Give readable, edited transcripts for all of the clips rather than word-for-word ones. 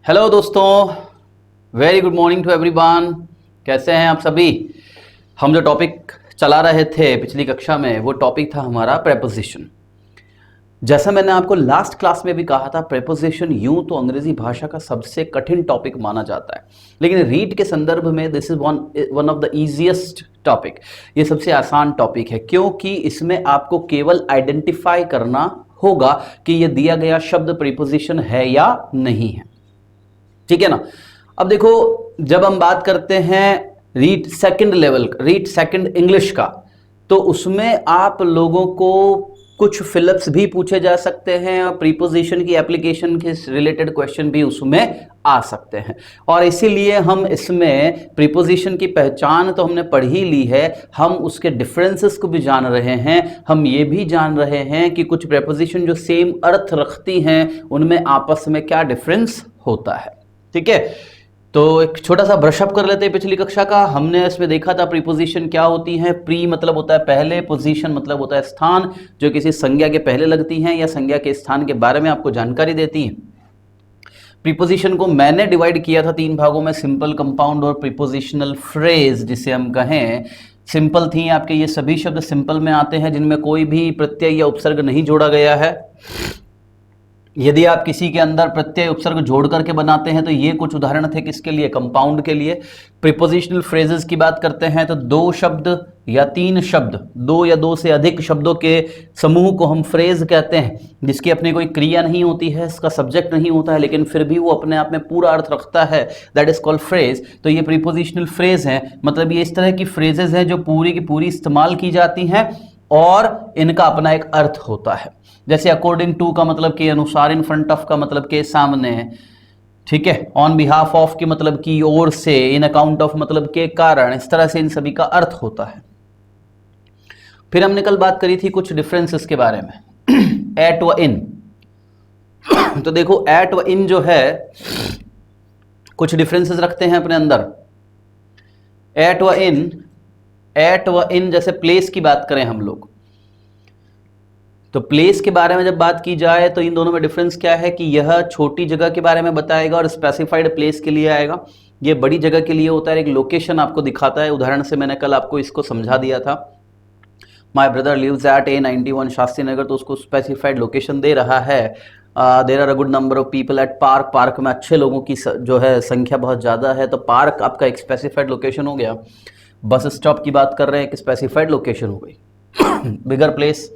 Hello दोस्तों, very good morning to everyone. कैसे हैं आप सभी। हम जो टॉपिक चला रहे थे पिछली कक्षा में वो टॉपिक था हमारा प्रेपोजिशन। जैसा मैंने आपको लास्ट क्लास में भी कहा था, प्रेपोजिशन यूं तो अंग्रेजी भाषा का सबसे कठिन टॉपिक माना जाता है, लेकिन रीड के संदर्भ में this is one of the easiest topic. ये सबसे आसान टॉपिक है क्योंकि इसमें आपको केवल आइडेंटिफाई करना होगा कि ये दिया गया शब्द प्रीपोजिशन है या नहीं है। ठीक है ना। अब देखो, जब हम बात करते हैं read second level, read second English का, तो उसमें आप लोगों को कुछ फिलअप्स भी पूछे जा सकते हैं और प्रीपोजिशन की एप्लीकेशन के रिलेटेड क्वेश्चन भी उसमें आ सकते हैं। और इसीलिए हम इसमें प्रीपोजिशन की पहचान तो हमने पढ़ ही ली है, हम उसके डिफरेंसेस को भी जान रहे हैं। हम ये भी जान रहे हैं कि कुछ प्रीपोजिशन जो सेम अर्थ रखती हैं उनमें आपस में क्या डिफरेंस होता है। ठीक है, तो एक छोटा सा ब्रशअप कर लेते हैं पिछली कक्षा का। हमने इसमें देखा था प्रीपोजिशन क्या होती है। प्री मतलब होता है पहले, पोजीशन मतलब होता है स्थान, जो किसी संज्ञा के पहले लगती हैं या संज्ञा के स्थान के बारे में आपको जानकारी देती हैं। प्रीपोजिशन को मैंने डिवाइड किया था 3 भागों में, सिंपल, कंपाउंड और प्रीपोजिशनल फ्रेज जिसे हम कहें। सिंपल थी आपके ये सभी शब्द सिंपल में आते हैं जिनमें कोई भी प्रत्यय या उपसर्ग नहीं जोड़ा गया है। यदि आप किसी के अंदर प्रत्यय उपसर्ग जोड़ करके बनाते हैं तो ये कुछ उदाहरण थे किसके लिए, कंपाउंड के लिए। प्रीपोजिशनल फ्रेजेस की बात करते हैं तो 2 शब्द या 3 शब्द, 2 या 2 से अधिक शब्दों के समूह को हम फ्रेज कहते हैं, जिसकी अपनी कोई क्रिया नहीं होती है, इसका सब्जेक्ट नहीं होता है, लेकिन फिर भी वो अपने आप में पूरा अर्थ रखता है, दैट इज कॉल्ड फ्रेज। तो ये प्रीपोजिशनल फ्रेज हैं, मतलब ये इस तरह की फ्रेजेस हैं जो पूरी की पूरी इस्तेमाल की जाती हैं और इनका अपना एक अर्थ होता है। जैसे अकॉर्डिंग टू का मतलब के अनुसार, इन फ्रंट ऑफ का मतलब के सामने, ठीक है, ऑन बिहाफ ऑफ की मतलब की ओर से, इन अकाउंट ऑफ मतलब के कारण, इस तरह से इन सभी का अर्थ होता है। फिर हमने कल बात करी थी कुछ डिफरेंसेस के बारे में एट व इन। तो देखो, एट व इन जो है कुछ डिफरेंसेस रखते हैं अपने अंदर। एट व इन जैसे प्लेस की बात करें हम लोग, तो प्लेस के बारे में जब बात की जाए तो इन दोनों में डिफरेंस क्या है कि यह छोटी जगह के बारे में बताएगा और स्पेसिफाइड प्लेस के लिए आएगा। ये बड़ी जगह के लिए होता है, एक लोकेशन आपको दिखाता है। उदाहरण से मैंने कल आपको इसको समझा दिया था, my brother lives at A91 Shastri Nagar, तो उसको स्पेसिफाइड लोकेशन दे रहा है। There are a good number of people at park, park में अच्छे लोगों की जो है संख्या बहुत ज़्यादा है, तो पार्क आपका एक स्पेसिफाइड लोकेशन हो गया। बस स्टॉप की बात कर रहे हैं, एक स्पेसिफाइड लोकेशन हो गई। बिगर प्लेस,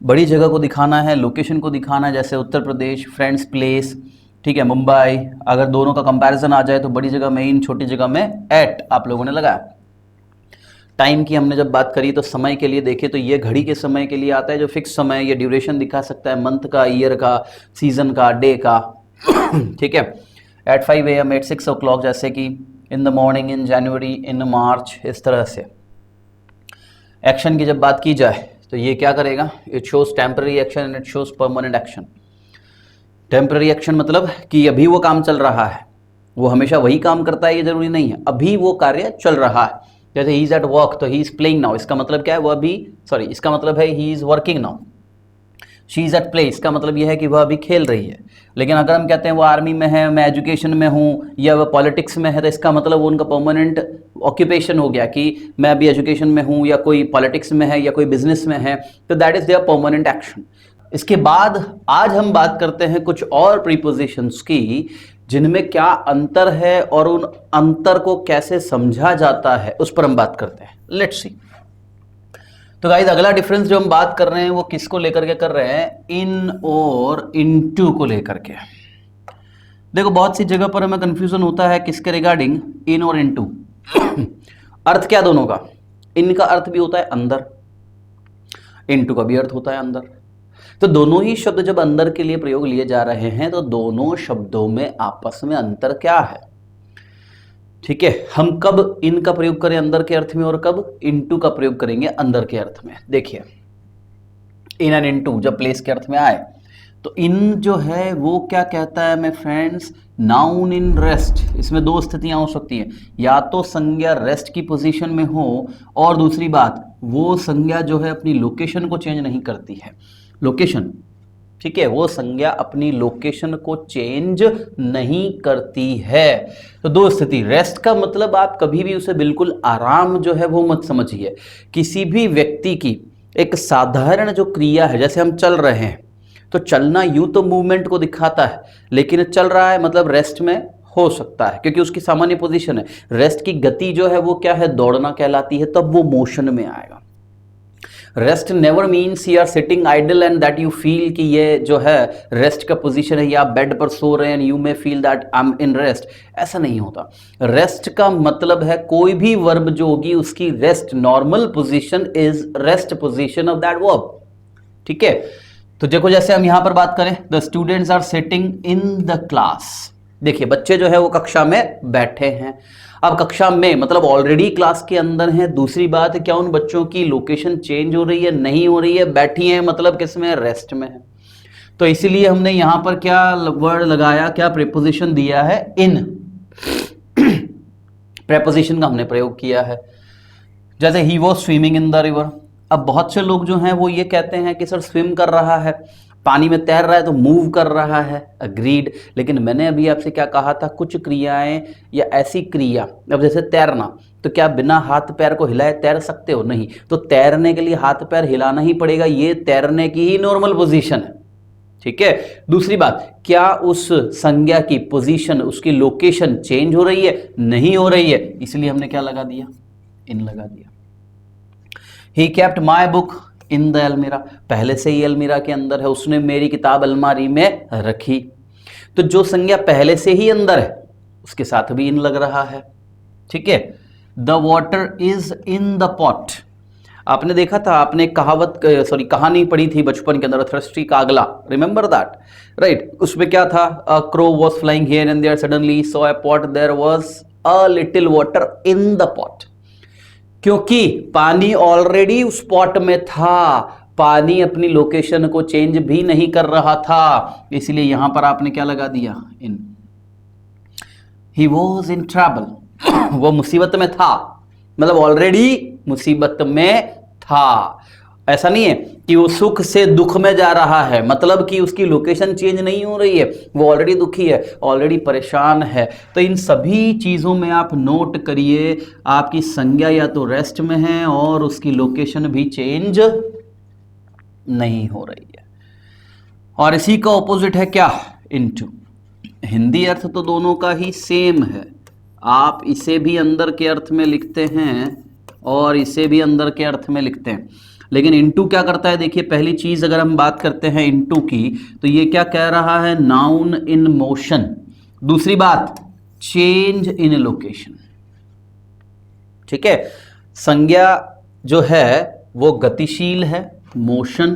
बड़ी जगह को दिखाना है, लोकेशन को दिखाना है, जैसे उत्तर प्रदेश, फ्रेंड्स प्लेस, ठीक है, मुंबई। अगर दोनों का कंपैरिजन आ जाए तो बड़ी जगह में इन, छोटी जगह में एट आप लोगों ने लगाया। टाइम की हमने जब बात करी तो समय के लिए देखे तो ये घड़ी के समय के लिए आता है, जो फिक्स समय, ये ड्यूरेशन दिखा सकता है मंथ का, ईयर का, सीजन का, डे का। ठीक है, एट 5 AM, एट 6 o'clock, जैसे कि इन द मॉर्निंग, इन जनवरी, इन मार्च, इस तरह से। एक्शन की जब बात की जाए तो ये क्या करेगा, it shows temporary action and it shows permanent action. Temporary action मतलब कि अभी वो काम चल रहा है, वो हमेशा वही काम करता है ये जरूरी नहीं है, अभी वो कार्य चल रहा है। जैसे ही इज एट वर्क तो ही इज प्लेइंग नाउ, इसका मतलब क्या है, वह अभी, सॉरी, इसका मतलब है he is working now. She is at play, इसका मतलब यह है कि वह अभी खेल रही है। लेकिन अगर हम कहते हैं वो आर्मी में है, मैं एजुकेशन में हूँ, या वह पॉलिटिक्स में है, तो इसका मतलब वो उनका परमानेंट ऑक्यूपेशन हो गया कि मैं अभी एजुकेशन में हूँ, या कोई पॉलिटिक्स में है, या कोई बिजनेस में है, तो that is there permanent action. इसके बाद आज हम बात करते हैं कुछ और प्रीपोजिशंस की, जिनमें क्या अंतर है और उन अंतर को कैसे समझा जाता है, उस पर हम बात करते हैं। Let's see. तो गाइस, अगला डिफरेंस जो हम बात कर रहे हैं वो किसको लेकर के कर रहे हैं, इन और इनटू को लेकर के। देखो, बहुत सी जगह पर हमें कंफ्यूजन होता है किसके रिगार्डिंग, इन और इनटू। अर्थ क्या दोनों का, इन का अर्थ भी होता है अंदर, इनटू का भी अर्थ होता है अंदर। तो दोनों ही शब्द जब अंदर के लिए प्रयोग लिए जा रहे हैं तो दोनों शब्दों में आपस में अंतर क्या है। ठीक है, हम कब इन का प्रयोग करें अंदर के अर्थ में और कब इनटू का प्रयोग करेंगे अंदर के अर्थ में। देखिए, इन एंड इनटू जब प्लेस के अर्थ में आए तो इन जो है वो क्या कहता है मैं फ्रेंड्स, नाउन इन रेस्ट। इसमें 2 स्थितियां हो सकती हैं, या तो संज्ञा रेस्ट की पोजीशन में हो, और दूसरी बात वो संज्ञा जो है अपनी लोकेशन को चेंज नहीं करती है। लोकेशन ठीक है, वो संज्ञा अपनी लोकेशन को चेंज नहीं करती है। तो दो स्थिति, रेस्ट का मतलब आप कभी भी उसे बिल्कुल आराम जो है वो मत समझिए। किसी भी व्यक्ति की एक साधारण जो क्रिया है, जैसे हम चल रहे हैं तो चलना यूं तो मूवमेंट को दिखाता है, लेकिन चल रहा है मतलब रेस्ट में हो सकता है, क्योंकि उसकी सामान्य पोजीशन है। रेस्ट की गति जो है वो क्या है, दौड़ना कहलाती है, तब वो मोशन में आएगा। Rest never means you are sitting idle and that you feel कि ये जो है रेस्ट का पोजीशन है, या आप बेड पर सो रहे हैं and you may feel that I am in rest. ऐसा नहीं होता। रेस्ट का मतलब है कोई भी वर्ब जो होगी उसकी rest normal position is rest position of that verb. ठीक है, तो देखो जैसे हम यहां पर बात करें, the students are sitting in the class. देखिए बच्चे जो है वो कक्षा में बैठे हैं। अब कक्षा में मतलब ऑलरेडी क्लास के अंदर हैं। दूसरी बात, क्या उन बच्चों की लोकेशन चेंज हो रही है? नहीं हो रही है, बैठी है मतलब किसमें, रेस्ट में है। तो इसीलिए हमने यहां पर क्या वर्ड लगाया, क्या प्रीपोजिशन दिया है, इन। प्रीपोजिशन का हमने प्रयोग किया है। जैसे he was swimming in the river. अब बहुत से लोग जो हैं वो ये कहते हैं कि सर स्विम कर रहा है, पानी में तैर रहा है तो मूव कर रहा है। अग्रीड, लेकिन मैंने अभी आपसे क्या कहा था, कुछ क्रियाएं या ऐसी क्रिया, अब जैसे तैरना, तो क्या बिना हाथ पैर को हिलाए तैर सकते हो? नहीं। तो तैरने के लिए हाथ पैर हिलाना ही पड़ेगा, ये तैरने की ही नॉर्मल पोजीशन है। ठीक है। दूसरी बात, क्या उस संज्ञा की पोजीशन, उसकी लोकेशन चेंज हो रही है? नहीं हो रही है, इसलिए हमने क्या लगा दिया, इन लगा दिया। He kept my book in the अलमीरा, पहले से ही अलमीरा के अंदर है, उसने मेरी किताब अलमारी में रखी। तो जो संज्ञा पहले से ही अंदर है उसके साथ भी इन लग रहा है। ठीक है। The water is in the pot. आपने देखा था, आपने कहानी पढ़ी थी बचपन के अंदर, थ्रस्टी कागला, रिमेंबर दैट, राइट? उसमें क्या था, a crow was flying here and there, suddenly saw a pot, there was a little water in the pot. क्योंकि पानी ऑलरेडी उस पॉट में था, पानी अपनी लोकेशन को चेंज भी नहीं कर रहा था, इसलिए यहां पर आपने क्या लगा दिया, इन। ही वॉज इन ट्रबल, वो मुसीबत में था, मतलब ऑलरेडी मुसीबत में था। ऐसा नहीं है कि वो सुख से दुख में जा रहा है, मतलब कि उसकी लोकेशन चेंज नहीं हो रही है, वो ऑलरेडी दुखी है, ऑलरेडी परेशान है। तो इन सभी चीज़ों में आप नोट करिए, आपकी संज्ञा या तो रेस्ट में है और उसकी लोकेशन भी चेंज नहीं हो रही है। और इसी का ऑपोजिट है क्या, इनटू। हिंदी अर्थ तो दोनों का ही सेम है, आप इसे भी अंदर के अर्थ में लिखते हैं और इसे भी अंदर के अर्थ में लिखते हैं, लेकिन इनटू क्या करता है, देखिए पहली चीज अगर हम बात करते हैं इनटू की, तो ये क्या कह रहा है, नाउन इन मोशन। दूसरी बात, चेंज इन लोकेशन। ठीक है, संज्ञा जो है वो गतिशील है, मोशन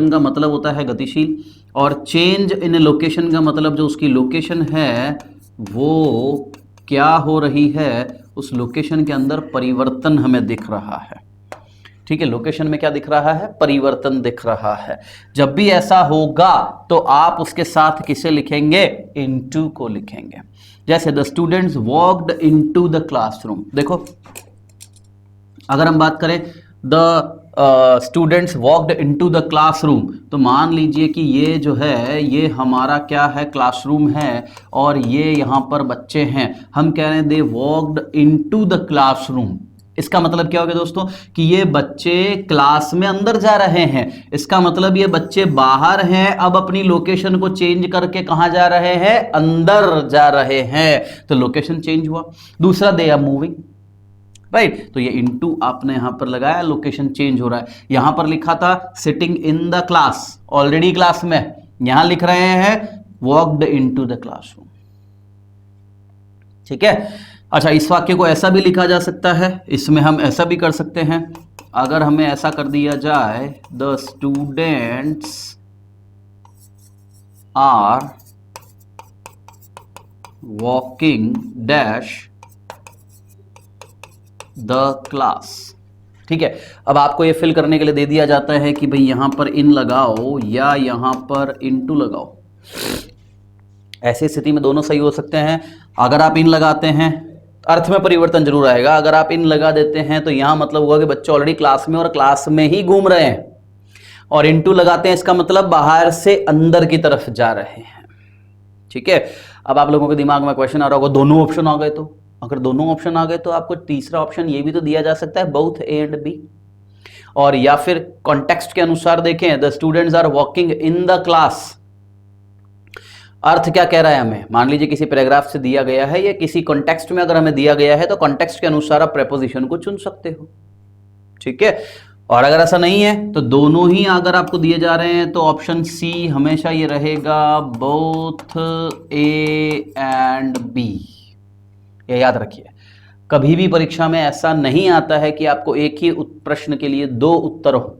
का मतलब होता है गतिशील, और चेंज इन लोकेशन का मतलब जो उसकी लोकेशन है वो क्या हो रही है, उस लोकेशन के अंदर परिवर्तन हमें दिख रहा है। ठीक है, लोकेशन में क्या दिख रहा है, परिवर्तन दिख रहा है। जब भी ऐसा होगा तो आप उसके साथ किसे लिखेंगे, इनटू को लिखेंगे। जैसे the students walked into the classroom. देखो अगर हम बात करें the students walked into the classroom, तो मान लीजिए कि ये जो है ये हमारा क्या है, क्लासरूम है, और ये यहाँ पर बच्चे हैं। हम कह रहे हैं दे वॉक्ड इनटू द क्लासरूम। इसका मतलब क्या हो गया दोस्तों, कि ये बच्चे क्लास में अंदर जा रहे हैं। इसका मतलब ये बच्चे बाहर हैं, अब अपनी लोकेशन को चेंज करके कहाँ जा रहे हैं, अंदर जा रहे हैं, तो लोकेशन चेंज हुआ। दूसरा, दे आर मूविंग, राइट? तो ये इनटू आपने यहां पर लगाया, लोकेशन चेंज हो रहा है। यहां पर लिखा था sitting in the class, already class में, यहां लिख रहे हैं वॉक्ड इनटू द क्लासरूम। ठीक है। अच्छा, इस वाक्य को ऐसा भी लिखा जा सकता है, इसमें हम ऐसा भी कर सकते हैं, अगर हमें ऐसा कर दिया जाए, the students are walking dash the class. ठीक है, अब आपको ये फिल करने के लिए दे दिया जाता है कि भाई यहां पर इन लगाओ या यहां पर इनटू लगाओ। ऐसी स्थिति में दोनों सही हो सकते हैं। अगर आप इन लगाते हैं अर्थ में परिवर्तन जरूर आएगा। अगर आप इन लगा देते हैं तो यहां मतलब होगा कि बच्चे ऑलरेडी क्लास में और क्लास में ही घूम रहे हैं, और इनटू लगाते हैं इसका मतलब बाहर से अंदर की तरफ जा रहे हैं। ठीक है, अब आप लोगों के दिमाग में क्वेश्चन आ रहा होगा, दोनों ऑप्शन आ गए तो? अगर दोनों ऑप्शन आ गए तो आपको तीसरा ऑप्शन ये भी तो दिया जा सकता है, बोथ ए एंड बी। और या फिर कॉन्टेक्स्ट के अनुसार देखें, the students are walking in the class. अर्थ क्या कह रहा है हमें? मान लीजिए किसी पैराग्राफ से दिया गया है या किसी कॉन्टेक्स्ट में अगर हमें दिया गया है तो कॉन्टेक्स्ट के अनुसार आप प्रेपोजिशन को चुन सकते हो। ठीक है, और अगर ऐसा नहीं है तो दोनों ही अगर आपको दिए जा रहे हैं तो ऑप्शन सी हमेशा ये रहेगा, बोथ ए एंड बी। ये याद रखिए, कभी भी परीक्षा में ऐसा नहीं आता है कि आपको एक ही प्रश्न के लिए दो उत्तर हो।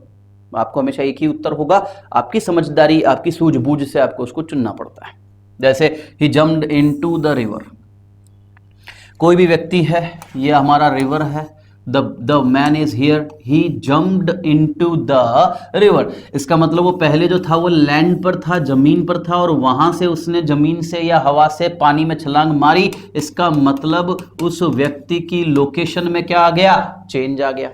आपको हमेशा एक ही उत्तर होगा, आपकी समझदारी, आपकी सूझबूझ से आपको उसको चुनना पड़ता है। जैसे ही जम्प्ड इनटू द रिवर, कोई भी व्यक्ति है, ये हमारा रिवर है, the man is here, he jumped into the river. इसका मतलब वो पहले जो था वो लैंड पर था, जमीन पर था, और वहां से उसने जमीन से या हवा से पानी में छलांग मारी। इसका मतलब उस व्यक्ति की लोकेशन में क्या आ गया? चेंज आ गया।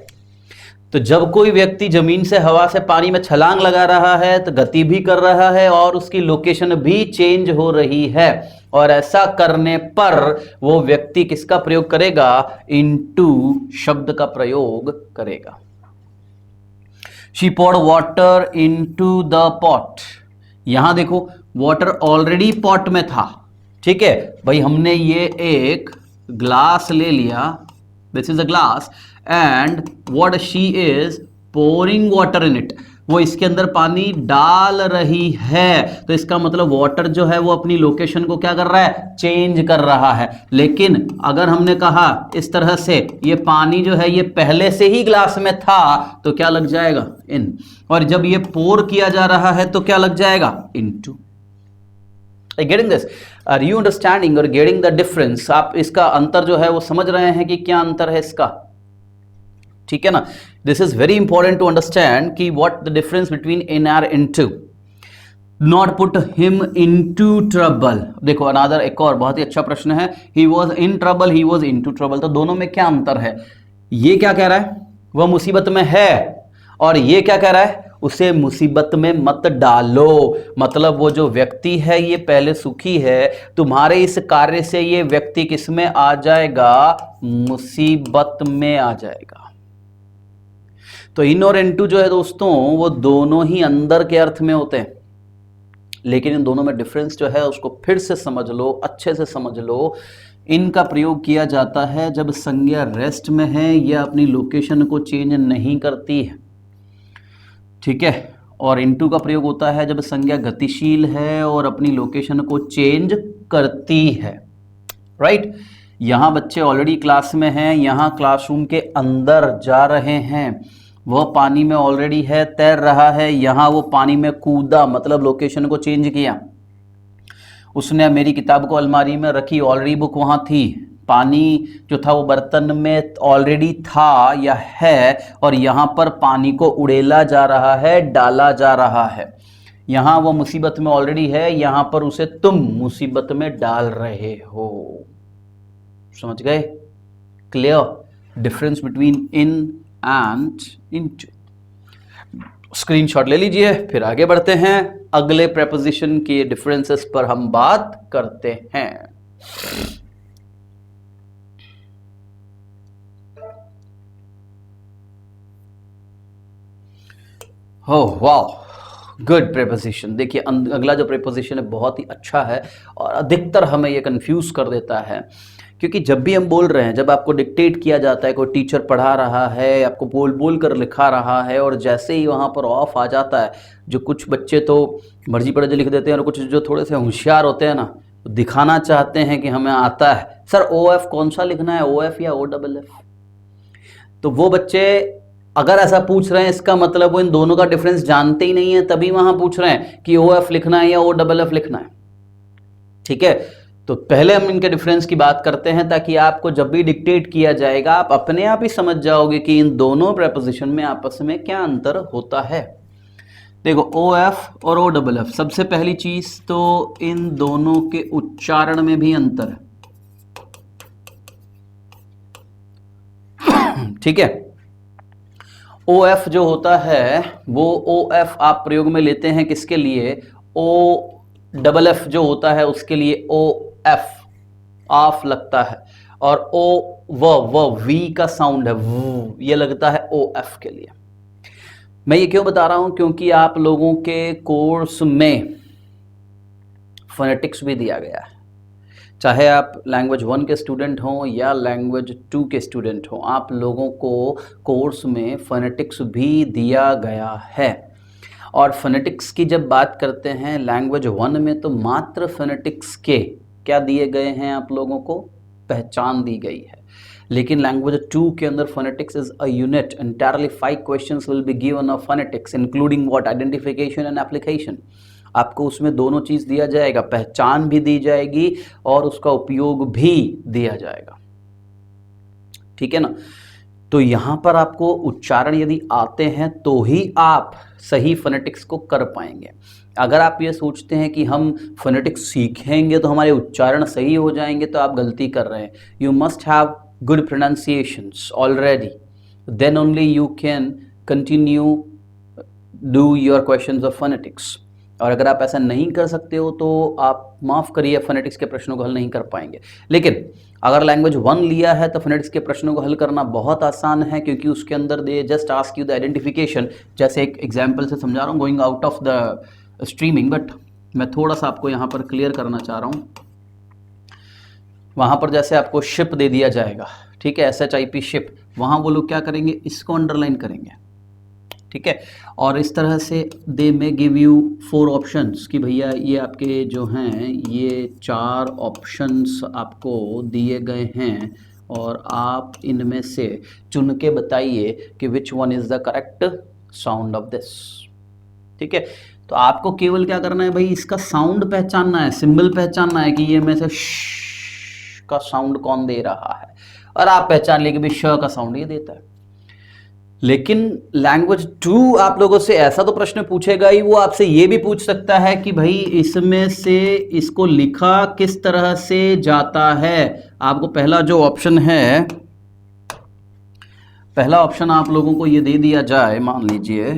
तो जब कोई व्यक्ति जमीन से हवा से पानी में छलांग लगा रहा है तो गति भी कर रहा है और उसकी लोकेशन भी चेंज हो रही है, और ऐसा करने पर वो व्यक्ति किसका प्रयोग करेगा? इनटू शब्द का प्रयोग करेगा। She poured water into the pot. यहां देखो, वाटर ऑलरेडी पॉट में था। ठीक है भाई, हमने ये एक ग्लास ले लिया, this is a glass, and what she is pouring water in it, वो इसके अंदर पानी डाल रही है। तो इसका मतलब वाटर जो है वो अपनी लोकेशन को क्या कर रहा है? चेंज कर रहा है। लेकिन अगर हमने कहा इस तरह से, ये पानी जो है ये पहले से ही ग्लास में था, तो क्या लग जाएगा? इन। और जब ये पोर किया जा रहा है तो क्या लग जाएगा? Into. Getting this? Are you understanding और गेटिंग द डिफरेंस? आप इसका अंतर जो है वो समझ रहे हैं कि क्या अंतर है इसका? ठीक है ना? This is very important to understand कि what the difference between in or into. Not put him into trouble. देखो अनादर एक और बहुत ही अच्छा प्रश्न है, he was in trouble, he was into trouble. तो दोनों में क्या अंतर है? ये क्या कह रहा है? वह मुसीबत में है, और ये क्या कह रहा है? उसे मुसीबत में मत डालो। मतलब वो जो व्यक्ति है ये पहले सुखी है, तुम्हारे इस कार्य से ये व्यक्ति किस में आ जाएगा? मुसीबत में आ जाएगा। तो इन और इनटू जो है दोस्तों, वो दोनों ही अंदर के अर्थ में होते हैं, लेकिन इन दोनों में डिफरेंस जो है उसको फिर से समझ लो, अच्छे से समझ लो। इनका प्रयोग किया जाता है जब संज्ञा रेस्ट में है या अपनी लोकेशन को चेंज नहीं करती है। ठीक है, और इनटू का प्रयोग होता है जब संज्ञा गतिशील है और अपनी लोकेशन को चेंज करती है। राइट? यहां बच्चे ऑलरेडी क्लास में हैं, यहां क्लासरूम के अंदर जा रहे हैं, वह पानी में ऑलरेडी है, तैर रहा है, यहां वो पानी में कूदा, मतलब लोकेशन को चेंज किया। उसने मेरी किताब को अलमारी में रखी, ऑलरेडी बुक वहां थी, पानी जो था वो बर्तन में ऑलरेडी था या है, और यहां पर पानी को उड़ेला जा रहा है, डाला जा रहा है। यहां वो मुसीबत में ऑलरेडी है, यहां पर उसे तुम मुसीबत में डाल रहे हो। समझ गए? Clear difference between in and into. Screenshot ले लीजिए, फिर आगे बढ़ते हैं, अगले प्रेपोजिशन के डिफरेंसेस पर हम बात करते हैं। ओह वाह, गुड प्रेपोजिशन। देखिए अगला जो प्रेपोजिशन है बहुत ही अच्छा है, और अधिकतर हमें ये कंफ्यूज कर देता है, क्योंकि जब भी हम बोल रहे हैं, जब आपको डिक्टेट किया जाता है, कोई टीचर पढ़ा रहा है, आपको बोल बोल कर लिखा रहा है, और जैसे ही वहाँ पर ऑफ आ जाता है, जो कुछ बच्चे तो मर्जी पढ़े लिख देते हैं, और कुछ जो थोड़े से होशियार होते हैं ना, दिखाना चाहते हैं कि हमें आता है। सर OF कौन सा लिखना है, OF या OFF? तो वो बच्चे अगर ऐसा पूछ रहे हैं, इसका मतलब वो इन दोनों का डिफरेंस जानते ही नहीं है, तभी वहां पूछ रहे हैं कि OF लिखना है या OFF लिखना है। ठीक है, तो पहले हम इनके डिफरेंस की बात करते हैं, ताकि आपको जब भी डिक्टेट किया जाएगा आप अपने आप ही समझ जाओगे कि इन दोनों प्रेपोजिशन में आपस में क्या अंतर होता है। देखो OF और OFF, सबसे पहली चीज तो इन दोनों के उच्चारण में भी अंतर है। ठीक है। ओ एफ जो होता है वो ओ एफ आप प्रयोग में लेते हैं किसके लिए, ओ डबल एफ जो होता है उसके लिए ओ एफ ऑफ लगता है, और ओ व वी का साउंड है वो, ये लगता है ओ एफ के लिए। मैं ये क्यों बता रहा हूं, क्योंकि आप लोगों के कोर्स में फोनेटिक्स भी दिया गया है, चाहे आप लैंग्वेज 1 के स्टूडेंट हों या लैंग्वेज 2 के स्टूडेंट हों, आप लोगों को कोर्स में फोनेटिक्स भी दिया गया है। और फोनेटिक्स की जब बात करते हैं लैंग्वेज 1 में, तो मात्र फोनेटिक्स के क्या दिए गए हैं आप लोगों को, पहचान दी गई है। लेकिन लैंग्वेज 2 के अंदर phonetics is a unit, entirely 5 questions will be given of phonetics including what, identification and application. आपको उसमें दोनों चीज दिया जाएगा, पहचान भी दी जाएगी और उसका उपयोग भी दिया जाएगा, ठीक है ना। तो यहां पर आपको उच्चारण यदि आते हैं तो ही आप सही फोनेटिक्स को कर पाएंगे। अगर आप ये सोचते हैं कि हम फोनेटिक्स सीखेंगे तो हमारे उच्चारण सही हो जाएंगे, तो आप गलती कर रहे हैं। You must have good pronunciations already, then only you can continue do your questions of phonetics. और अगर आप ऐसा नहीं कर सकते हो तो आप माफ़ करिए, फोनेटिक्स के प्रश्नों को हल नहीं कर पाएंगे। लेकिन अगर लैंग्वेज 1 लिया है तो फोनेटिक्स के प्रश्नों को हल करना बहुत आसान है, क्योंकि उसके अंदर they just ask you the identification. जैसे एक एग्जांपल से समझा रहा हूँ, going out of the streaming, but मैं थोड़ा सा आपको यहाँ पर क्लियर करना चाह रहा हूँ। वहाँ पर जैसे आपको शिप दे दिया जाएगा, ठीक है, SHIP शिप, वहाँ वो लोग क्या करेंगे, इसको अंडरलाइन करेंगे, ठीक है। और इस तरह से दे में गिव यू 4 ऑप्शंस कि भैया ये आपके जो हैं ये 4 ऑप्शंस आपको दिए गए हैं, और आप इनमें से चुन के बताइए कि which one is the correct sound of this, ठीक है। तो आपको केवल क्या करना है भाई, इसका साउंड पहचानना है, सिंबल पहचानना है कि ये में से श का साउंड कौन दे रहा है, और आप पहचान लिए कि भाई श का साउंड ये देता है। लेकिन लैंग्वेज 2 आप लोगों से ऐसा तो प्रश्न पूछेगा ही, वो आपसे ये भी पूछ सकता है कि भाई इसमें से इसको लिखा किस तरह से जाता है। आपको पहला जो ऑप्शन है, पहला ऑप्शन आप लोगों को ये दे दिया जाए, मान लीजिए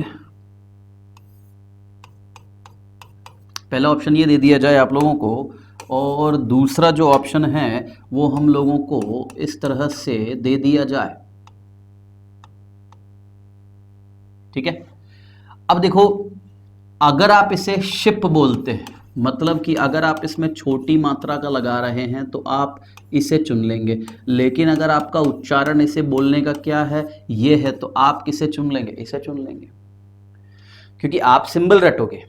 पहला ऑप्शन ये दे दिया जाए आप लोगों को, और दूसरा जो ऑप्शन है वो हम लोगों को इस तरह से दे दिया जाए, ठीक है। अब देखो, अगर आप इसे शिप बोलते हैं, मतलब कि अगर आप इसमें छोटी मात्रा का लगा रहे हैं तो आप इसे चुन लेंगे। लेकिन अगर आपका उच्चारण इसे बोलने का क्या है, ये है, तो आप किसे चुन लेंगे, इसे चुन लेंगे, क्योंकि आप सिंबल रटोगे।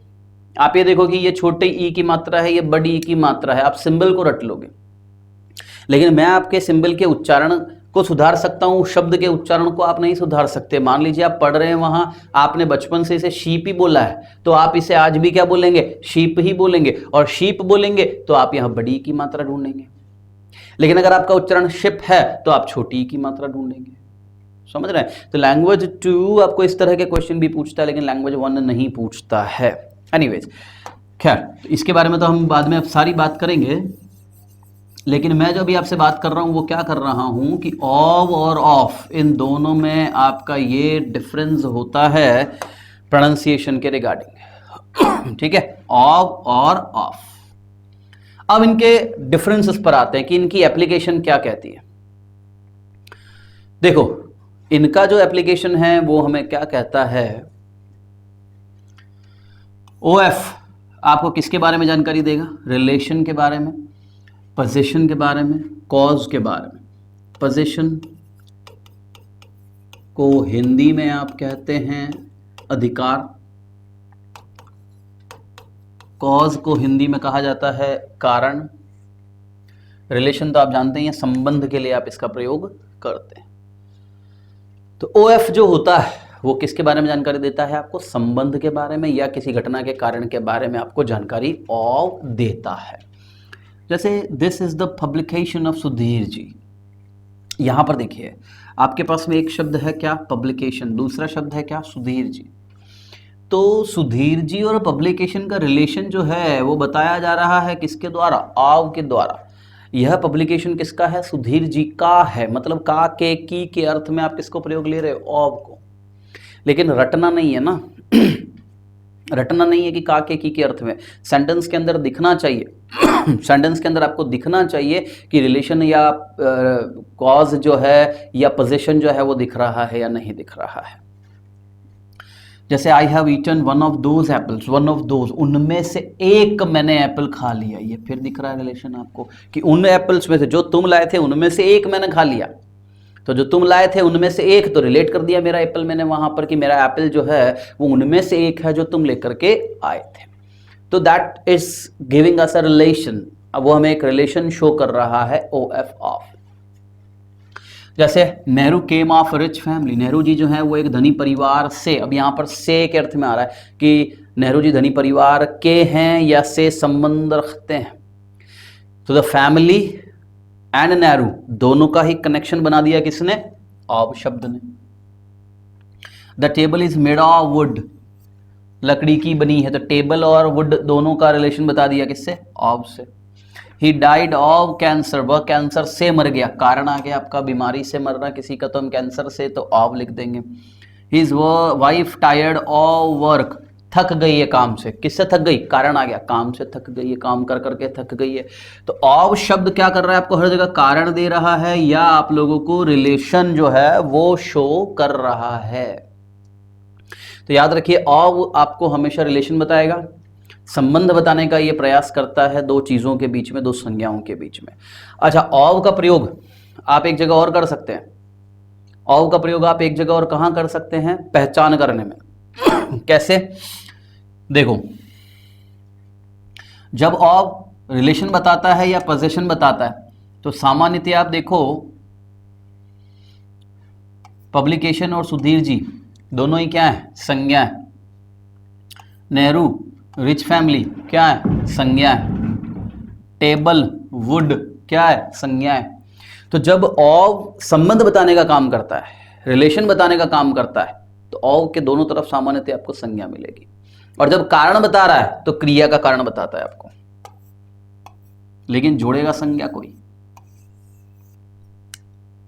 आप ये देखो कि ये छोटे ई की मात्रा है, ये बड़ी ई की मात्रा है, आप सिंबल को रट लोगे। लेकिन मैं आपके सिंबल के उच्चारण को सुधार सकता हूं, शब्द के उच्चारण को आप नहीं सुधार सकते। मान लीजिए आप पढ़ रहे हैं, वहां आपने बचपन से इसे शीप ही बोला है, तो आप इसे आज भी क्या बोलेंगे, शीप ही बोलेंगे, और शीप बोलेंगे तो आप यहां बड़ी की मात्रा ढूंढेंगे। लेकिन अगर आपका उच्चारण शिप है तो आप छोटी की मात्रा ढूंढेंगे। समझ रहे हैं। तो लैंग्वेज 2 आपको इस तरह के क्वेश्चन भी पूछता है, लेकिन लैंग्वेज 1 नहीं पूछता है। एनीवेज, खैर इसके बारे में तो हम बाद में अब सारी बात करेंगे। लेकिन मैं जो अभी आपसे बात कर रहा हूं वो क्या कर रहा हूं कि ऑव और ऑफ, इन दोनों में आपका ये डिफरेंस होता है प्रोनाउंसिएशन के रिगार्डिंग, ठीक है, ऑव और ऑफ। अब इनके डिफरेंसेस पर आते हैं कि इनकी एप्लीकेशन क्या कहती है। देखो, इनका जो एप्लीकेशन है वो हमें क्या कहता है, OF आपको किसके बारे में जानकारी देगा, रिलेशन के बारे में, पोजीशन के बारे में, कॉज के बारे में। पोजीशन को हिंदी में आप कहते हैं अधिकार, कॉज को हिंदी में कहा जाता है कारण, रिलेशन तो आप जानते हैं संबंध के लिए आप इसका प्रयोग करते हैं। तो OF जो होता है वो किसके बारे में जानकारी देता है, आपको संबंध के बारे में या किसी घटना के कारण के बारे में आपको जानकारी ऑफ देता है। जैसे this is the publication of Sudhir ji, यहां पर देखिए आपके पास में एक शब्द है क्या, पब्लिकेशन, दूसरा शब्द है क्या, सुधीर जी। तो सुधीर जी और पब्लिकेशन का रिलेशन जो है वो बताया जा रहा है किसके द्वारा, ऑव के द्वारा। यह पब्लिकेशन किसका है? सुधीर जी का है। मतलब का, के, की के अर्थ में आप किसको प्रयोग ले रहे हो? ऑफ को। लेकिन रटना नहीं है ना रटना नहीं है कि का, के, की के अर्थ में। सेंटेंस के अंदर दिखना चाहिए सेंटेंस के अंदर आपको दिखना चाहिए कि रिलेशन या कॉज जो है या पोजीशन जो है वो दिख रहा है या नहीं दिख रहा है। जैसे I have eaten one of those apples, one of those, उनमें से एक मैंने एप्पल खा लिया। ये फिर दिख रहा है रिलेशन आपको कि उन एप्पल्स में से जो तुम लाए थे उनमें से एक मैंने खा लिया। तो जो तुम लाए थे उनमें से एक, तो रिलेट कर दिया मेरा एप्पल मैंने वहां पर कि मेरा एप्पल जो है वो उनमें से एक है जो तुम लेकर के आए थे। तो that is giving us a relation. अब वो हमें एक रिलेशन शो कर रहा है, ओ एफ ऑफ। जैसे Nehru came of rich family, Nehru ji जो है वो एक धनी परिवार से। अब यहाँ पर से के अर्थ में आ रहा है कि नेहरू जी धनी परिवार के हैं या से संबंध रखते हैं। तो द फैमिली एंड नेहरू दोनों का ही कनेक्शन बना दिया किसने? ऑफ शब्द ने। The table is made of would, लकड़ी की बनी है। तो टेबल और वुड दोनों का रिलेशन बता दिया किससे? ऑफ से। ही डाइड ऑफ कैंसर, वह कैंसर से मर गया। कारण आ गया आपका, बीमारी से मरना किसी का, तो हम कैंसर से तो ऑफ लिख देंगे। His wife tired of work, थक गई है काम से। किससे थक गई? कारण आ गया, काम से थक गई है, काम कर करके थक गई है। तो ऑफ शब्द क्या कर रहा है आपको? हर जगह कारण दे रहा है या आप लोगों को रिलेशन जो है वो शो कर रहा है। तो याद रखिए ऑफ आपको हमेशा रिलेशन बताएगा, संबंध बताने का ये प्रयास करता है दो चीजों के बीच में, दो संज्ञाओं के बीच में। अच्छा, ऑफ का प्रयोग आप एक जगह और कर सकते हैं। ऑफ का प्रयोग आप एक जगह और कहां कर सकते हैं? पहचान करने में। कैसे? देखो, जब ऑफ रिलेशन बताता है या पोजीशन बताता है तो सामान्यतः आप देखो पब्लिकेशन और सुधीर जी दोनों ही क्या है? संज्ञा है। नेहरू रिच फैमिली क्या है? संज्ञा है। टेबल वुड क्या है? संज्ञा है। तो जब ऑफ संबंध बताने का काम करता है, रिलेशन बताने का काम करता है, तो ऑफ के दोनों तरफ सामान्यतः आपको संज्ञा मिलेगी। और जब कारण बता रहा है तो क्रिया का कारण बताता है आपको, लेकिन जोड़ेगा संज्ञा कोई।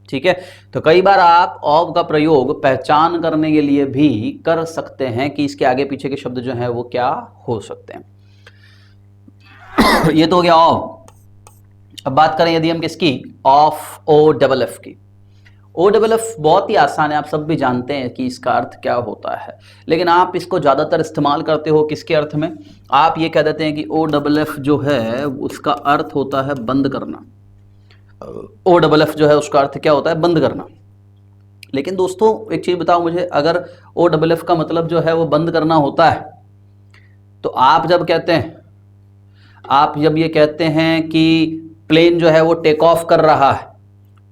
ठीक है, तो कई बार आप ऑफ का प्रयोग पहचान करने के लिए भी कर सकते हैं कि इसके आगे पीछे के शब्द जो हैं वो क्या हो सकते हैं। ये तो हो गया ऑफ। अब बात करें यदि हम किसकी? ऑफ ओ डबल एफ की। ओ डबल एफ बहुत ही आसान है, आप सब भी जानते हैं कि इसका अर्थ क्या होता है, लेकिन आप इसको ज्यादातर इस्तेमाल करते हो किसके अर्थ में? आप ये कह देते हैं कि ओ डबल एफ जो है उसका अर्थ होता है बंद करना। ओ डबल एफ जो है उसका अर्थ क्या होता है? बंद करना। लेकिन दोस्तों एक चीज बताओ मुझे, अगर ओ डबल एफ का मतलब जो है वो बंद करना होता है, तो आप जब कहते हैं, आप जब ये कहते हैं कि प्लेन जो है वो टेक ऑफ कर रहा है,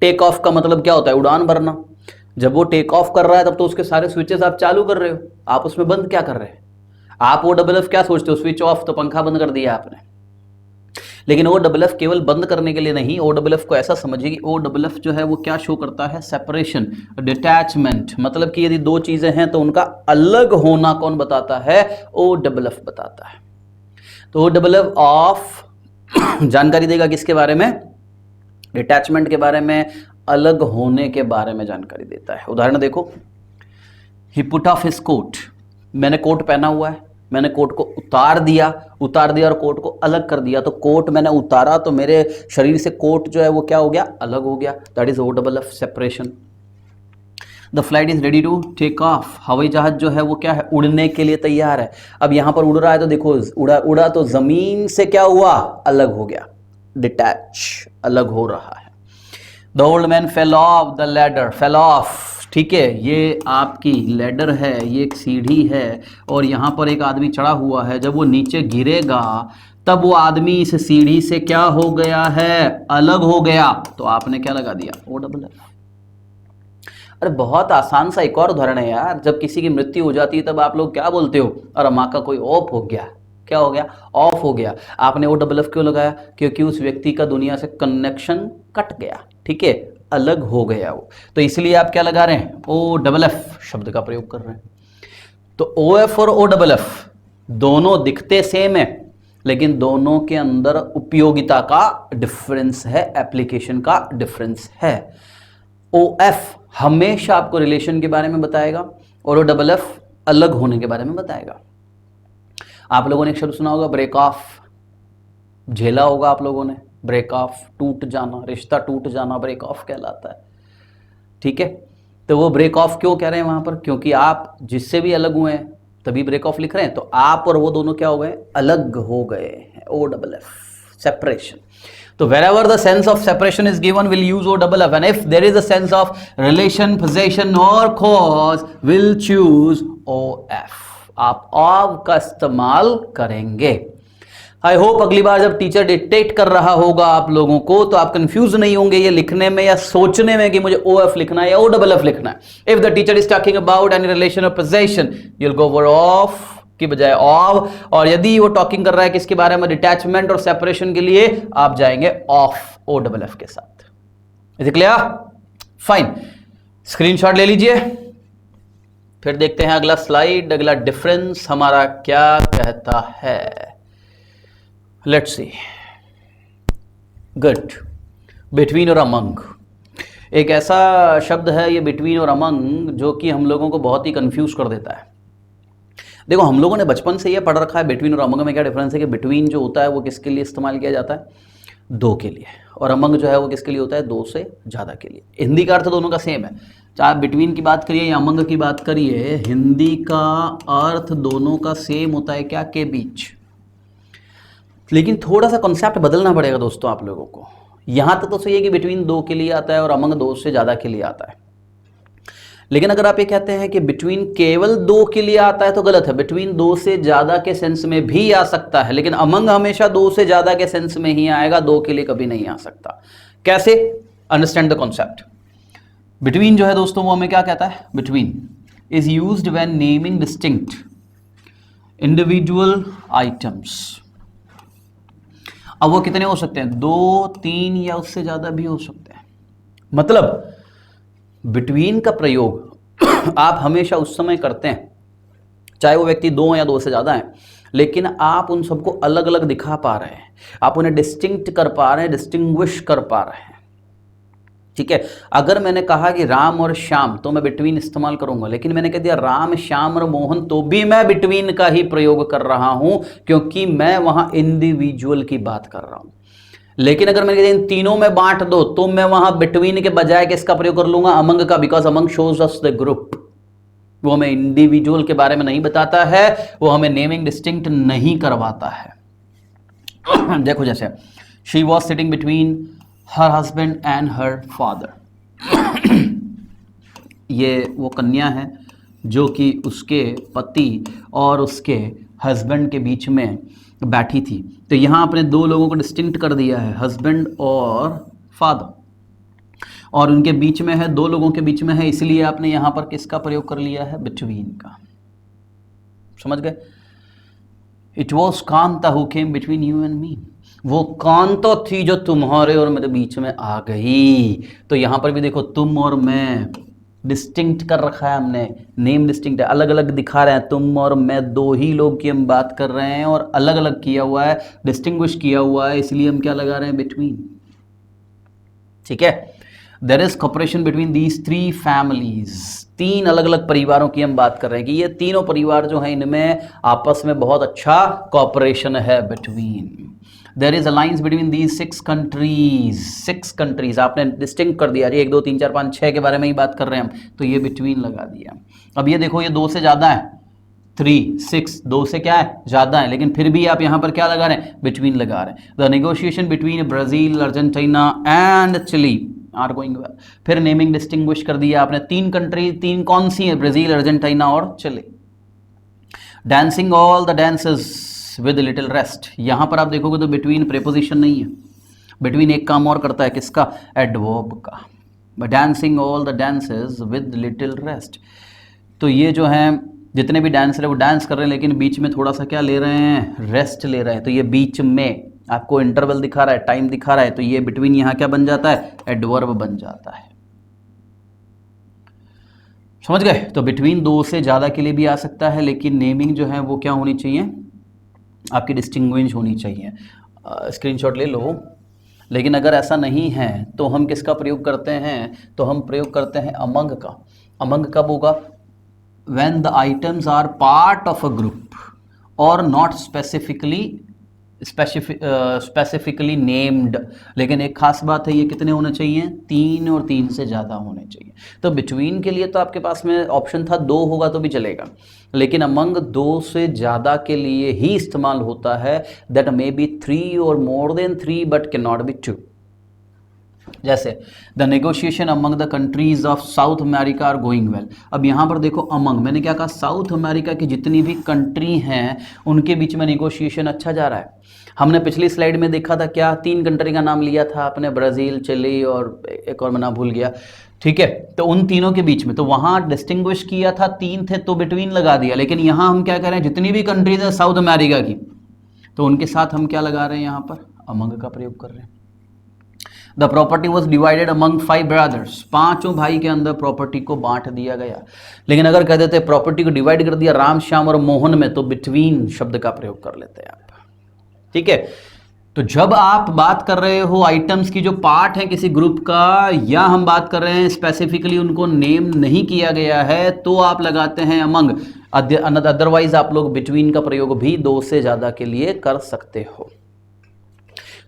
टेक ऑफ का मतलब क्या होता है? उड़ान भरना। जब वो टेक ऑफ कर रहा है तब तो उसके सारे स्विचेस आप चालू कर रहे हो, आप उसमें बंद क्या कर रहे हैं? आप ओ डबल एफ क्या सोचते हो? स्विच ऑफ, तो पंखा बंद कर दिया आपने। लेकिन ओ डबल एफ केवल बंद करने के लिए नहीं, ओ डबल एफ को ऐसा समझिए कि ओ डबल एफ जो है वो क्या शो करता है? Separation, detachment. मतलब कि यदि दो चीजें हैं तो उनका अलग होना कौन बताता है? ओ डबल एफ बताता है। तो ओ डबल एफ ऑफ जानकारी देगा किसके बारे में? डिटैचमेंट के बारे में, अलग होने के बारे में जानकारी देता है। उदाहरण देखो, ही पुट ऑफ हिज कोट, मैंने कोट पहना हुआ है, मैंने कोट को उतार दिया और कोट को अलग कर दिया। तो कोट मैंने उतारा तो मेरे शरीर से कोट जो है वो क्या हो गया? अलग हो गया। That is O double F, separation. The flight is ready to take off, हवाई जहाज जो है वो क्या है? उड़ने के लिए तैयार है। अब यहां पर उड़ रहा है तो देखो, उड़ा तो जमीन से क्या हुआ? अलग हो गया, डिटैच, अलग हो रहा है। The old man fell off the ladder, fell off, ठीक है, ये आपकी लैडर है, ये एक सीढ़ी है और यहां पर एक आदमी चढ़ा हुआ है। जब वो नीचे गिरेगा तब वो आदमी इस सीढ़ी से क्या हो गया है? अलग हो गया। तो आपने क्या लगा दिया? O double F. अरे बहुत आसान सा एक और उदाहरण है यार, जब किसी की मृत्यु हो जाती है तब आप लोग क्या बोलते हो? अरे माँ का कोई ऑफ हो गया। क्या हो गया? ऑफ हो गया। आपने ओ डबल एफ क्यों लगाया? क्योंकि उस व्यक्ति का दुनिया से कनेक्शन कट गया, ठीक है, अलग हो गया वो। तो इसलिए आप क्या लगा रहे हैं? ओ डबल एफ शब्द का प्रयोग कर रहे हैं। तो ओ एफ और ओ डबल एफ दोनों दिखते सेम है, लेकिन दोनों के अंदर उपयोगिता का डिफरेंस है, एप्लीकेशन का डिफरेंस है। OF हमेशा आपको रिलेशन के बारे में बताएगा और OFF अलग होने के बारे में बताएगा। आप लोगों ने एक शब्द सुना होगा ब्रेक ऑफ, झेला होगा आप लोगों ने, ब्रेक ऑफ, टूट जाना, रिश्ता टूट जाना ब्रेक ऑफ कहलाता है। ठीक है, तो वो ब्रेक ऑफ क्यों कह रहे हैं वहां पर? क्योंकि आप जिससे भी अलग हुए हैं तभी ब्रेक ऑफ लिख रहे हैं, तो आप और वो दोनों क्या हो गए? अलग हो गए हैं, OFF, सेपरेशन। तो wherever the sense of separation is given, we'll use OFF, and if there is a sense of relation, possession or cause, we'll choose OF। आप OF का इस्तेमाल करेंगे। आई होप अगली बार जब टीचर डिक्टेट कर रहा होगा आप लोगों को तो आप कंफ्यूज नहीं होंगे ये लिखने में या सोचने में कि मुझे OF लिखना है या OFF लिखना है। If the teacher is talking about any relation और possession, you will go for of की बजाय ऑफ, और यदि वो टॉकिंग कर रहा है किसके बारे में? डिटैचमेंट और सेपरेशन के लिए, आप जाएंगे ऑफ OFF के साथ। Is it clear? Fine, screenshot ले लीजिए, फिर देखते हैं अगला स्लाइड, अगला डिफरेंस हमारा क्या कहता है। Let's see. गुड, बिटवीन और अमंग एक ऐसा शब्द है ये बिटवीन और अमंग जो कि हम लोगों को बहुत ही कंफ्यूज कर देता है। देखो, हम लोगों ने बचपन से ये पढ़ रखा है बिटवीन और अमंग में क्या डिफरेंस है कि बिटवीन जो होता है वो किसके लिए इस्तेमाल किया जाता है? दो के लिए, और अमंग जो है वो किसके लिए होता है? दो से ज़्यादा के लिए। हिंदी का अर्थ दोनों का सेम है, चाहे आप बिटवीन की बात करिए या अमंग की बात करिए, हिंदी का अर्थ दोनों का सेम होता है, क्या? के बीच। लेकिन थोड़ा सा कॉन्सेप्ट बदलना पड़ेगा दोस्तों आप लोगों को। यहाँ तक तो सही है कि बिटवीन दो के लिए आता है और अमंग दो से ज़्यादा के लिए आता है, लेकिन अगर आप ये कहते हैं कि बिटवीन केवल दो के लिए आता है तो गलत है। बिटवीन दो से ज्यादा के सेंस में भी आ सकता है, लेकिन अमंग हमेशा दो से ज्यादा के सेंस में ही आएगा, दो के लिए कभी नहीं आ सकता। कैसे? Understand the concept. बिटवीन जो है दोस्तों वो हमें क्या कहता है? Between is used when naming distinct individual items. अब वो कितने हो सकते हैं? दो, तीन या उससे ज्यादा भी हो सकते हैं। मतलब बिटवीन का प्रयोग आप हमेशा उस समय करते हैं चाहे वो व्यक्ति दो या दो से ज़्यादा है, लेकिन आप उन सबको अलग अलग दिखा पा रहे हैं, आप उन्हें डिस्टिंक्ट कर पा रहे हैं, डिस्टिंग्विश कर पा रहे हैं। ठीक है, अगर मैंने कहा कि राम और श्याम तो मैं बिटवीन इस्तेमाल करूंगा, लेकिन मैंने कह दिया राम, श्याम और मोहन तो भी मैं बिटवीन का ही प्रयोग कर रहा हूं, क्योंकि मैं वहां इंडिविजुअल की बात कर रहा हूं। लेकिन अगर मैंने इन तीनों में बांट दो तो मैं वहां बिटवीन के बजाय किसका प्रयोग कर लूंगा? अमंग का, because among shows us the group. वो हमें इंडिविजुअल के बारे में नहीं बताता है, वो हमें नेमिंग डिस्टिंक्ट नहीं करवाता है। देखो, जैसे she was sitting between her husband and her father. ये वो कन्या है जो कि उसके पति और उसके हस्बैंड के बीच में बैठी थी। तो यहां आपने दो लोगों को डिस्टिंक्ट कर दिया है, हस्बैंड और फादर, और उनके बीच में है, दो लोगों के बीच में है, इसलिए आपने यहां पर किसका प्रयोग कर लिया है? बिटवीन का। समझ गए? It was Kanta who came between you and me. वो कांता थी जो तुम्हारे और मेरे बीच में आ गई। तो यहां पर भी देखो, तुम और मैं डिस्टिंक्ट कर रखा है हमने, नेम डिस्टिंक्ट है, अलग अलग दिखा रहे हैं। तुम और मैं दो ही लोग की हम बात कर रहे हैं और अलग अलग किया हुआ है, डिस्टिंग्विश किया हुआ है, इसलिए हम क्या लगा रहे हैं? बिटवीन। ठीक है, there is cooperation between these three families. तीन अलग अलग परिवारों की हम बात कर रहे हैं कि ये तीनों परिवार जो हैं इनमें आपस में बहुत अच्छा कॉपरेशन है, between. There is alliance between these 6 countries. 6 countries आपने डिस्टिंक्ट कर दिया, 1 2 3 4 5 6 के बारे में ही बात कर रहे हैं हम, तो ये बिटवीन लगा दिया। अब ये देखो, ये दो से ज्यादा है, 3 6 दो से क्या है? ज्यादा है, लेकिन फिर भी आप यहां पर क्या लगा रहे हैं? बिटवीन लगा रहे हैं। The negotiation between Brazil, Argentina and Chile are going well. फिर नेमिंग डिस्टिंग्विश कर दिया आपने, 3 कंट्री, 3 कौन सी है? ब्राजील, अर्जेंटीना और Chile. Dancing all the dances with little rest. यहां पर आप देखोगे तो बिटवीन प्रेपोजिशन नहीं है, बिटवीन एक काम और करता है, किसका? एडवर्ब का। Dancing all the dances with little rest. तो ये जो है जितने भी डांसर है वो डांस कर रहे हैं, लेकिन बीच में थोड़ा सा क्या ले रहे हैं? रेस्ट ले रहे हैं। तो ये बीच में आपको इंटरवल दिखा रहा है, टाइम दिखा रहा है, तो ये बिटवीन यहां क्या बन जाता है? एडवर्ब बन जाता है। समझ गए? तो बिटवीन दो से ज्यादा के लिए भी आ सकता है, लेकिन नेमिंग जो है वो क्या होनी चाहिए? आपकी डिस्टिंग्विश होनी चाहिए। स्क्रीनशॉट ले लो। लेकिन अगर ऐसा नहीं है तो हम किसका प्रयोग करते हैं? तो हम प्रयोग करते हैं अमंग का। अमंग कब होगा? When the items are part of a group और नॉट स्पेसिफिकली नेम्ड। लेकिन एक खास बात है, ये कितने होने चाहिए? 3 और 3 से ज़्यादा होने चाहिए। तो बिटवीन के लिए तो आपके पास में ऑप्शन था 2 होगा तो भी चलेगा, लेकिन अमंग 2 से ज़्यादा के लिए ही इस्तेमाल होता है। दैट मे बी 3 और more than 3 but can not be 2। जैसे the negotiation among the countries of South America are going well. अब यहाँ पर देखो अमंग, मैंने क्या कहा? साउथ अमेरिका की जितनी भी कंट्री हैं उनके बीच में नेगोशिएशन अच्छा जा रहा है। हमने पिछली स्लाइड में देखा था क्या? 3 कंट्री का नाम लिया था आपने, ब्राज़ील, चिली और एक और मैं नाम भूल गया। ठीक है, तो उन तीनों के बीच में तो वहाँ डिस्टिंग्विश किया था, 3 थे तो बिटवीन लगा दिया। लेकिन यहाँ हम क्या कर रहे हैं? जितनी भी कंट्रीज हैं साउथ अमेरिका की, तो उनके साथ हम क्या लगा रहे हैं? यहाँ पर अमंग का प्रयोग कर रहे हैं। The property was divided among 5 brothers. 5 भाई के अंदर प्रॉपर्टी को बांट दिया गया। लेकिन अगर कह देते प्रॉपर्टी को डिवाइड कर दिया राम, श्याम और मोहन में, तो बिटवीन शब्द का प्रयोग कर लेते हैं आप। ठीक है, तो जब आप बात कर रहे हो आइटम्स की जो पार्ट है किसी ग्रुप का, या हम बात कर रहे हैं स्पेसिफिकली उनको नेम नहीं किया गया है, तो आप लगाते हैं अमंग। अदरवाइज आप लोग बिटवीन का प्रयोग भी 2 से ज्यादा के लिए कर सकते हो।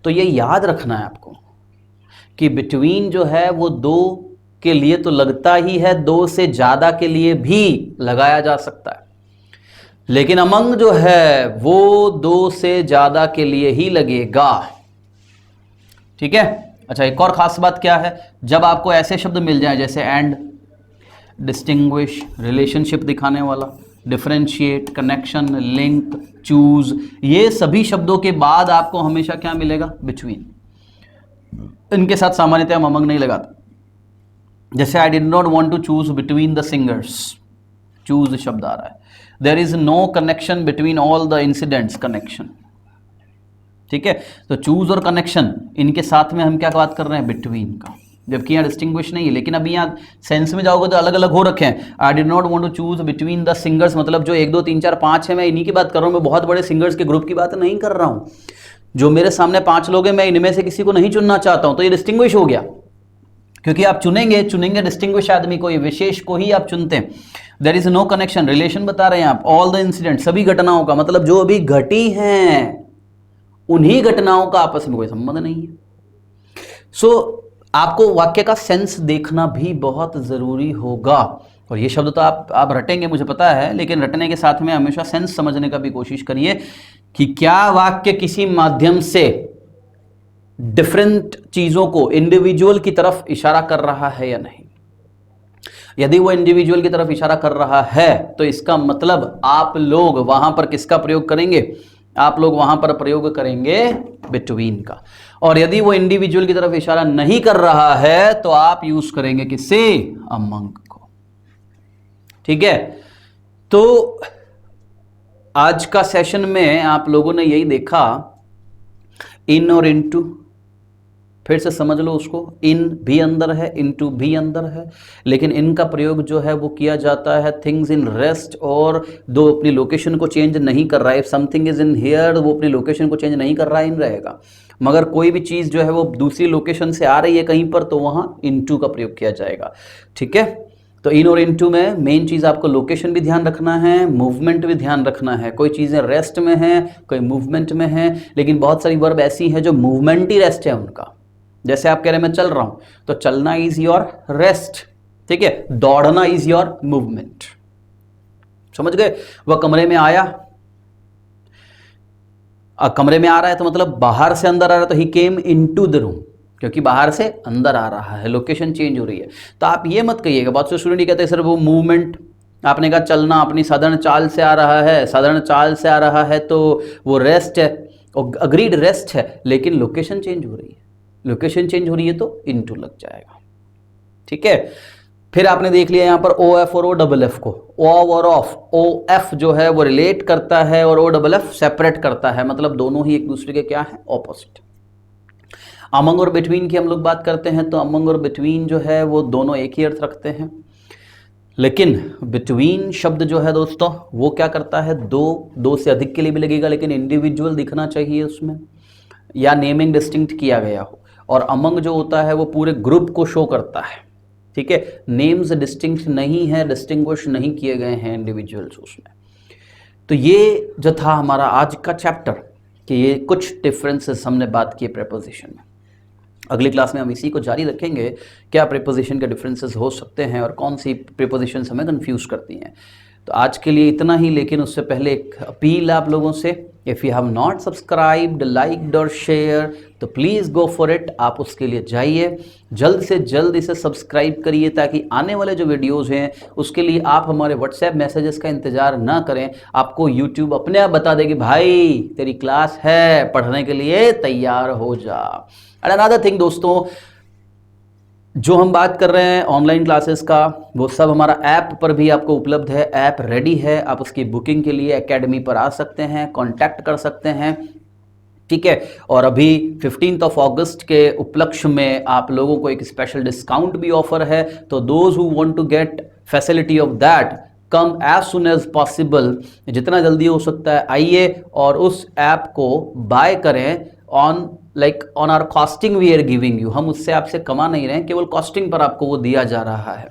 तो ये याद रखना है आपको कि बिटवीन जो है वो 2 के लिए तो लगता ही है, 2 से ज्यादा के लिए भी लगाया जा सकता है। लेकिन अमंग जो है वो 2 से ज्यादा के लिए ही लगेगा। ठीक है। अच्छा, एक और खास बात क्या है? जब आपको ऐसे शब्द मिल जाए जैसे एंड, डिस्टिंग्विश, रिलेशनशिप दिखाने वाला, डिफरेंशिएट, कनेक्शन, लिंक, चूज, ये सभी शब्दों के बाद आपको हमेशा क्या मिलेगा? बिटवीन। इनके साथ सामान्यतः हम अमंग नहीं लगाते। जैसे I did not want to choose between the singers, choose शब्द आ रहा है। There is no connection between all the incidents, connection. ठीक है, तो चूज और कनेक्शन, इनके साथ में हम क्या बात कर रहे हैं? बिटवीन का। जबकि यहाँ डिस्टिंग्विश नहीं है, लेकिन अभी यहाँ सेंस में जाओगे तो अलग अलग हो रखे हैं। I did not want to choose between the singers, मतलब जो 1 2 3 4 5 है, मैं इन्हीं की बात कर रहा हूँ। मैं बहुत बड़े सिंगर्स के ग्रुप की बात नहीं कर रहा हूँ। जो मेरे सामने 5 लोग हैं, मैं इनमें से किसी को नहीं चुनना चाहता हूं, तो ये डिस्टिंग्विश हो गया। क्योंकि आप चुनेंगे डिस्टिंग्विश आदमी को, ये विशेष को ही आप चुनते हैं। There is no connection, relation बता रहे हैं आप। ऑल द इंसिडेंट, सभी घटनाओं का, मतलब जो अभी घटी हैं उन्हीं घटनाओं का आपस में कोई संबंध नहीं है। सो आपको वाक्य का सेंस देखना भी बहुत जरूरी होगा। और ये शब्द तो आप रटेंगे, मुझे पता है, लेकिन रटने के साथ में हमेशा सेंस समझने का भी कोशिश करिए कि क्या वाक्य किसी माध्यम से डिफरेंट चीजों को, इंडिविजुअल की तरफ इशारा कर रहा है या नहीं। यदि वो इंडिविजुअल की तरफ इशारा कर रहा है तो इसका मतलब आप लोग वहां पर किसका प्रयोग करेंगे? आप लोग वहां पर प्रयोग करेंगे बिटवीन का। और यदि वो इंडिविजुअल की तरफ इशारा नहीं कर रहा है तो आप यूज करेंगे किससे? अमंग को। ठीक है, तो आज का सेशन में आप लोगों ने यही देखा, इन और इनटू। फिर से समझ लो उसको, इन भी अंदर है, इनटू भी अंदर है, लेकिन इनका प्रयोग जो है वो किया जाता है थिंग्स इन रेस्ट, और दो अपनी लोकेशन को चेंज नहीं कर रहा है। If something is in here, वो अपनी लोकेशन को चेंज नहीं कर रहा है, इन रहेगा। मगर कोई भी चीज जो है वो दूसरी लोकेशन से आ रही है कहीं पर, तो वहां इनटू का प्रयोग किया जाएगा। ठीक है, तो इन और इनटू में मेन चीज आपको लोकेशन भी ध्यान रखना है, मूवमेंट भी ध्यान रखना है। कोई चीजें रेस्ट में है, कोई मूवमेंट में है, लेकिन बहुत सारी वर्ब ऐसी है जो मूवमेंट ही रेस्ट है उनका। जैसे आप कह रहे हैं मैं चल रहा हूं, तो चलना इज योर रेस्ट। ठीक है, दौड़ना इज योर मूवमेंट। समझ गए? वह कमरे में आया, कमरे में आ रहा है तो मतलब बाहर से अंदर आ रहा है, तो ही केम इनटू द रूम, क्योंकि बाहर से अंदर आ रहा है, लोकेशन चेंज हो रही है। तो आप ये मत कहिएगा, बहुत से स्टूडेंट ये कहते हैं सर वो मूवमेंट, आपने कहा चलना अपनी साधारण चाल से आ रहा है, साधारण चाल से आ रहा है तो वो रेस्ट है, और अग्रीड रेस्ट है, लेकिन लोकेशन चेंज हो रही है। लोकेशन चेंज हो रही है तो इनटू लग जाएगा। ठीक है, फिर आपने देख लिया यहां पर ओ एफ और ओ डबल एफ को, ओ और ऑफ। ओ एफ जो है वो रिलेट करता है और ओ डबल एफ सेपरेट करता है, मतलब दोनों ही एक दूसरे के क्या है? ऑपोजिट। अमंग और बिटवीन की हम लोग बात करते हैं तो अमंग और बिटवीन जो है वो दोनों एक ही अर्थ रखते हैं। लेकिन बिटवीन शब्द जो है दोस्तों वो क्या करता है, दो से अधिक के लिए भी लगेगा, लेकिन इंडिविजुअल दिखना चाहिए उसमें, या नेमिंग डिस्टिंक्ट किया गया हो। और अमंग जो होता है वो पूरे ग्रुप को शो करता है, ठीक है। नेम्स डिस्टिंक्ट नहीं है, डिस्टिंग्विश नहीं किए गए हैं इंडिविजुअल्स उसमें। तो ये जो था हमारा आज का चैप्टर, कि ये कुछ डिफरेंसेस हमने बात किए प्रेपोजिशन में। अगली क्लास में हम इसी को जारी रखेंगे, क्या प्रीपोजिशन के डिफरेंसेस हो सकते हैं और कौन सी प्रीपोजिशंस हमें कंफ्यूज करती हैं। तो आज के लिए इतना ही, लेकिन उससे पहले एक अपील आप लोगों से, if you have not subscribed, liked और शेयर, तो प्लीज़ गो फॉर इट। आप उसके लिए जाइए, जल्द से जल्द इसे सब्सक्राइब करिए, ताकि आने वाले जो वीडियोज़ हैं उसके लिए आप हमारे व्हाट्सएप मैसेजेस का इंतज़ार ना करें। आपको यूट्यूब अपने आप बता देगी, भाई तेरी क्लास है, पढ़ने के लिए तैयार हो जा। एंड अनदर थिंग दोस्तों, जो हम बात कर रहे हैं ऑनलाइन क्लासेस का, वो सब हमारा ऐप पर भी आपको उपलब्ध है। ऐप रेडी है, आप उसकी बुकिंग के लिए एकेडमी पर आ सकते हैं, कांटेक्ट कर सकते हैं, ठीक है। और अभी 15 अगस्त के उपलक्ष्य में आप लोगों को एक स्पेशल डिस्काउंट भी ऑफर है। तो those who want to get facility of that, come as soon as possible, जितना जल्दी हो सकता है आइए और उस ऐप को बाय करें on on our costing we are giving you. हम उससे आपसे कमा नहीं रहे हैं, केवल कॉस्टिंग पर आपको वो दिया जा रहा है,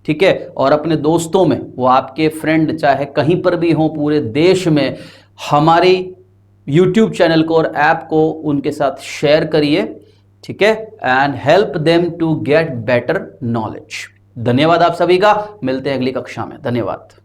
ठीक है। और अपने दोस्तों में, वो आपके फ्रेंड चाहे कहीं पर भी हों पूरे देश में, हमारी यूट्यूब चैनल को और ऐप को उनके साथ शेयर करिए, ठीक है। And help them to get better knowledge. धन्यवाद आप सभी का, मिलते हैं अगली कक्षा में। धन्यवाद।